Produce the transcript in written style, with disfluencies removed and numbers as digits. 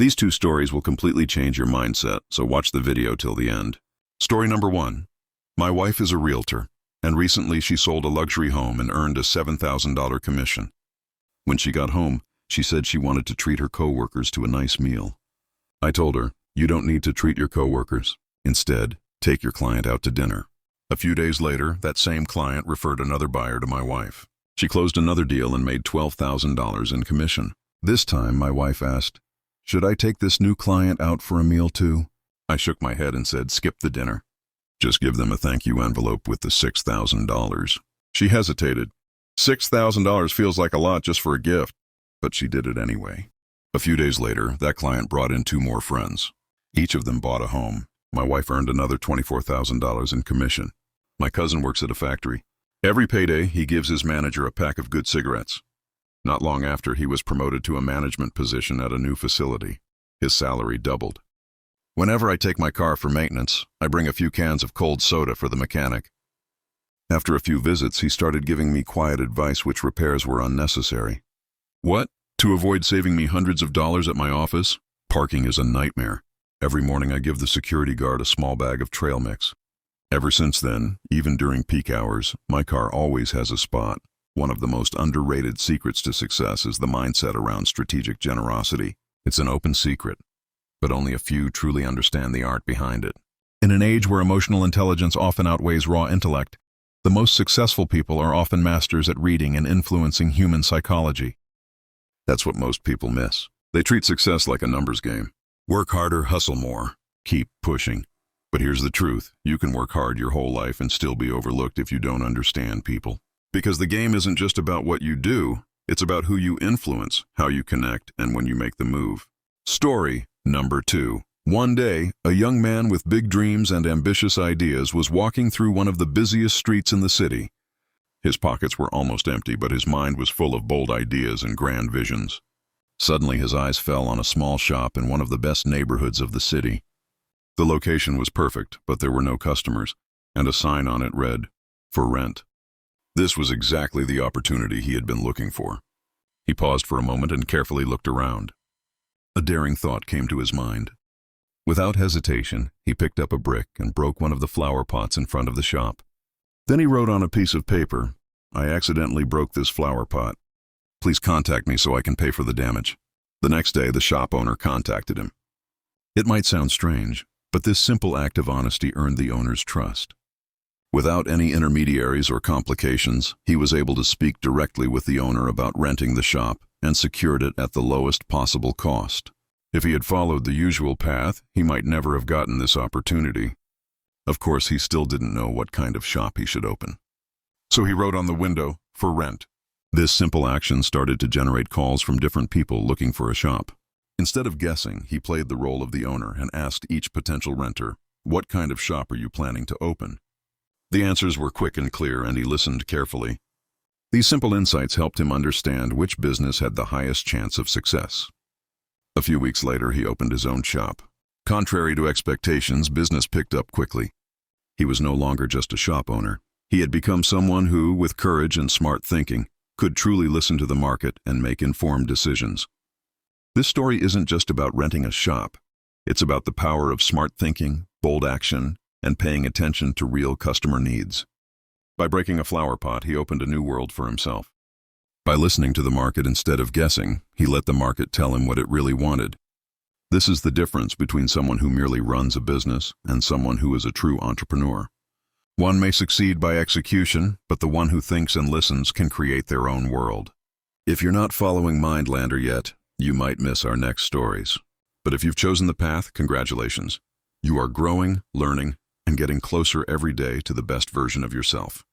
These two stories will completely change your mindset, so watch the video till the end. Story number 1. My wife is a realtor, and recently she sold a luxury home and earned a $7,000 commission. When she got home, she said she wanted to treat her coworkers to a nice meal. I told her, you don't need to treat your coworkers. Instead, take your client out to dinner. A few days later, that same client referred another buyer to my wife. She closed another deal and made $12,000 in commission. This time, my wife asked, should I take this new client out for a meal too? I shook my head and said, skip the dinner. Just give them a thank you envelope with the $6,000. She hesitated. $6,000 feels like a lot just for a gift, but she did it anyway. A few days later, that client brought in 2 more friends. Each of them bought a home. My wife earned another $24,000 in commission. My cousin works at a factory. Every payday, he gives his manager a pack of good cigarettes. Not long after, he was promoted to a management position at a new facility. His salary doubled. Whenever I take my car for maintenance, I bring a few cans of cold soda for the mechanic. After a few visits, he started giving me quiet advice which repairs were unnecessary. What? To avoid saving me hundreds of dollars at my office? Parking is a nightmare. Every morning I give the security guard a small bag of trail mix. Ever since then, even during peak hours, my car always has a spot. One of the most underrated secrets to success is the mindset around strategic generosity. It's an open secret, but only a few truly understand the art behind it. In an age where emotional intelligence often outweighs raw intellect, the most successful people are often masters at reading and influencing human psychology. That's what most people miss. They treat success like a numbers game. Work harder, hustle more, keep pushing. But here's the truth. You can work hard your whole life and still be overlooked if you don't understand people. Because the game isn't just about what you do, it's about who you influence, how you connect, and when you make the move. Story number 2. One day, a young man with big dreams and ambitious ideas was walking through one of the busiest streets in the city. His pockets were almost empty, but his mind was full of bold ideas and grand visions. Suddenly, his eyes fell on a small shop in one of the best neighborhoods of the city. The location was perfect, but there were no customers, and a sign on it read, "For rent." This was exactly the opportunity he had been looking for. He paused for a moment and carefully looked around. A daring thought came to his mind. Without hesitation, he picked up a brick and broke one of the flower pots in front of the shop. Then he wrote on a piece of paper, "I accidentally broke this flower pot. Please contact me so I can pay for the damage." The next day, the shop owner contacted him. It might sound strange, but this simple act of honesty earned the owner's trust. Without any intermediaries or complications, he was able to speak directly with the owner about renting the shop and secured it at the lowest possible cost. If he had followed the usual path, he might never have gotten this opportunity. Of course, he still didn't know what kind of shop he should open. So he wrote on the window, "For rent." This simple action started to generate calls from different people looking for a shop. Instead of guessing, he played the role of the owner and asked each potential renter, "What kind of shop are you planning to open?" The answers were quick and clear, and he listened carefully. These simple insights helped him understand which business had the highest chance of success. A few weeks later, he opened his own shop. Contrary to expectations, business picked up quickly. He was no longer just a shop owner. He had become someone who, with courage and smart thinking, could truly listen to the market and make informed decisions. This story isn't just about renting a shop. It's about the power of smart thinking, bold action, and paying attention to real customer needs. By breaking a flower pot, he opened a new world for himself. By listening to the market instead of guessing, he let the market tell him what it really wanted. This is the difference between someone who merely runs a business and someone who is a true entrepreneur. One may succeed by execution, but the one who thinks and listens can create their own world. If you're not following Mindlander yet, you might miss our next stories. But if you've chosen the path, congratulations. You are growing, learning, and getting closer every day to the best version of yourself.